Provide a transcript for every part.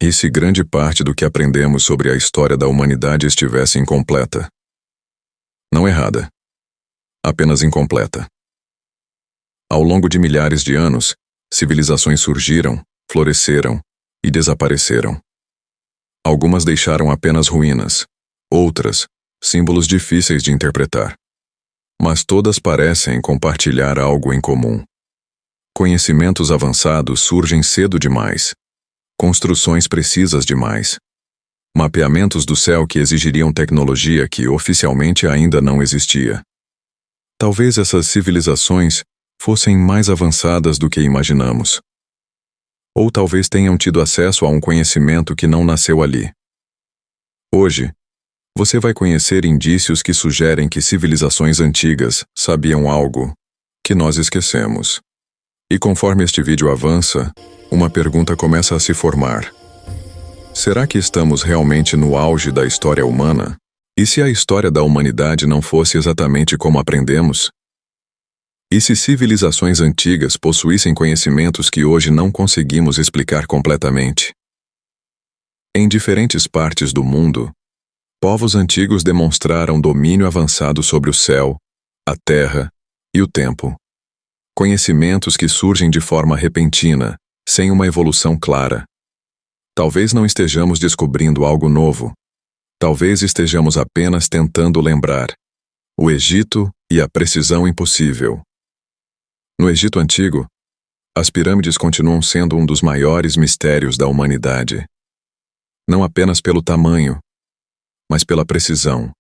E se grande parte do que aprendemos sobre a história da humanidade estivesse incompleta? Não errada. Apenas incompleta. Ao longo de milhares de anos, civilizações surgiram, floresceram e desapareceram. Algumas deixaram apenas ruínas, outras, símbolos difíceis de interpretar. Mas todas parecem compartilhar algo em comum. Conhecimentos avançados surgem cedo demais. Construções precisas demais. Mapeamentos do céu que exigiriam tecnologia que oficialmente ainda não existia. Talvez essas civilizações fossem mais avançadas do que imaginamos. Ou talvez tenham tido acesso a um conhecimento que não nasceu ali. Hoje, você vai conhecer indícios que sugerem que civilizações antigas sabiam algo que nós esquecemos. E conforme este vídeo avança, uma pergunta começa a se formar. Será que estamos realmente no auge da história humana? E se a história da humanidade não fosse exatamente como aprendemos? E se civilizações antigas possuíssem conhecimentos que hoje não conseguimos explicar completamente? Em diferentes partes do mundo, povos antigos demonstraram domínio avançado sobre o céu, a terra e o tempo. Conhecimentos que surgem de forma repentina, sem uma evolução clara. Talvez não estejamos descobrindo algo novo. Talvez estejamos apenas tentando lembrar o Egito e a precisão impossível. No Egito Antigo, as pirâmides continuam sendo um dos maiores mistérios da humanidade. Não apenas pelo tamanho, mas pela precisão.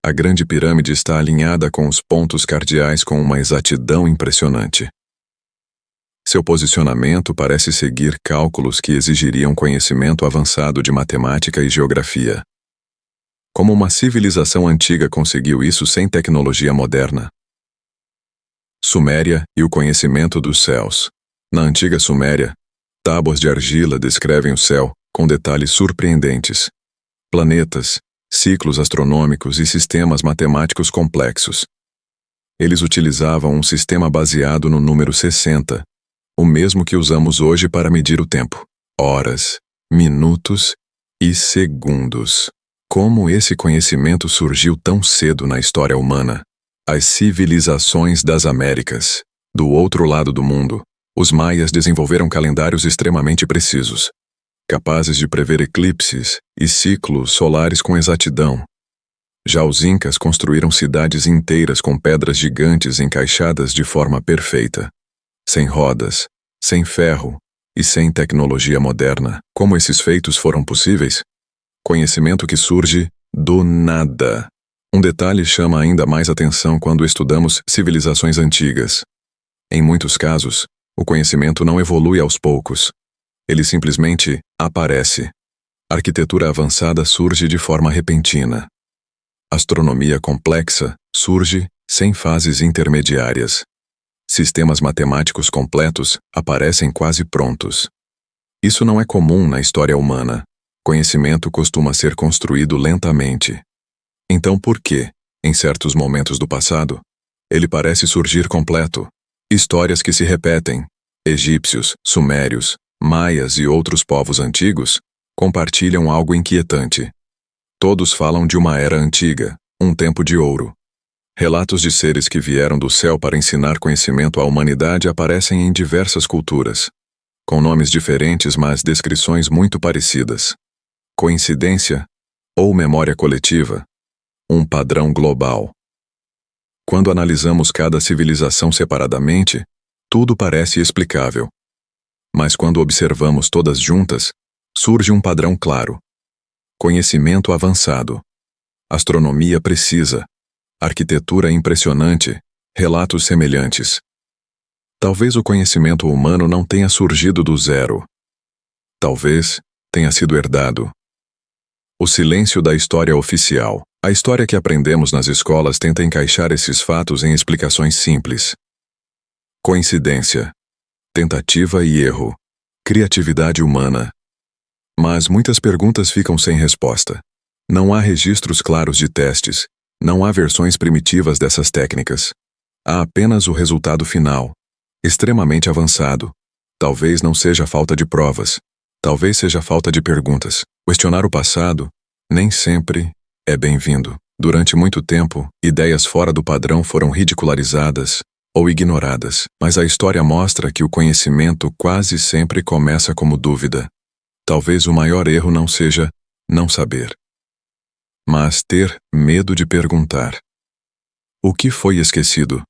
A Grande Pirâmide está alinhada com os pontos cardeais com uma exatidão impressionante. Seu posicionamento parece seguir cálculos que exigiriam conhecimento avançado de matemática e geografia. Como uma civilização antiga conseguiu isso sem tecnologia moderna? Suméria e o conhecimento dos céus. Na antiga Suméria, tábuas de argila descrevem o céu com detalhes surpreendentes. Planetas, ciclos astronômicos e sistemas matemáticos complexos. Eles utilizavam um sistema baseado no número 60, o mesmo que usamos hoje para medir o tempo, horas, minutos e segundos. Como esse conhecimento surgiu tão cedo na história humana? As civilizações das Américas. Do outro lado do mundo, os maias desenvolveram calendários extremamente precisos, capazes de prever eclipses e ciclos solares com exatidão. Já os incas construíram cidades inteiras com pedras gigantes encaixadas de forma perfeita. Sem rodas, sem ferro e sem tecnologia moderna. Como esses feitos foram possíveis? Conhecimento que surge do nada. Um detalhe chama ainda mais atenção quando estudamos civilizações antigas. Em muitos casos, o conhecimento não evolui aos poucos. Ele simplesmente aparece. Arquitetura avançada surge de forma repentina. Astronomia complexa surge sem fases intermediárias. Sistemas matemáticos completos aparecem quase prontos. Isso não é comum na história humana. Conhecimento costuma ser construído lentamente. Então por que, em certos momentos do passado, ele parece surgir completo? Histórias que se repetem. Egípcios, sumérios, maias e outros povos antigos compartilham algo inquietante. Todos falam de uma era antiga, um tempo de ouro. Relatos de seres que vieram do céu para ensinar conhecimento à humanidade aparecem em diversas culturas, com nomes diferentes mas descrições muito parecidas. Coincidência ou memória coletiva? Um padrão global. Quando analisamos cada civilização separadamente, tudo parece explicável. Mas quando observamos todas juntas, surge um padrão claro. Conhecimento avançado. Astronomia precisa. Arquitetura impressionante. Relatos semelhantes. Talvez o conhecimento humano não tenha surgido do zero. Talvez tenha sido herdado. O silêncio da história oficial. A história que aprendemos nas escolas tenta encaixar esses fatos em explicações simples. Coincidência. Tentativa e erro. Criatividade humana. Mas muitas perguntas ficam sem resposta. Não há registros claros de testes, não há versões primitivas dessas técnicas. Há apenas o resultado final, extremamente avançado. Talvez não seja falta de provas, Talvez seja falta de perguntas. Questionar o passado nem sempre é bem-vindo. Durante muito tempo, ideias fora do padrão foram ridicularizadas ou ignoradas, mas a história mostra que o conhecimento quase sempre começa como dúvida. Talvez o maior erro não seja não saber, mas ter medo de perguntar. O que foi esquecido?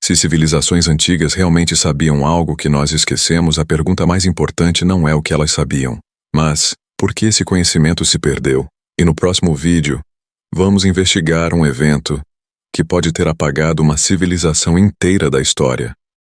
Se civilizações antigas realmente sabiam algo que nós esquecemos, a pergunta mais importante não é o que elas sabiam, mas por que esse conhecimento se perdeu? E no próximo vídeo, vamos investigar um evento que pode ter apagado uma civilização inteira da história.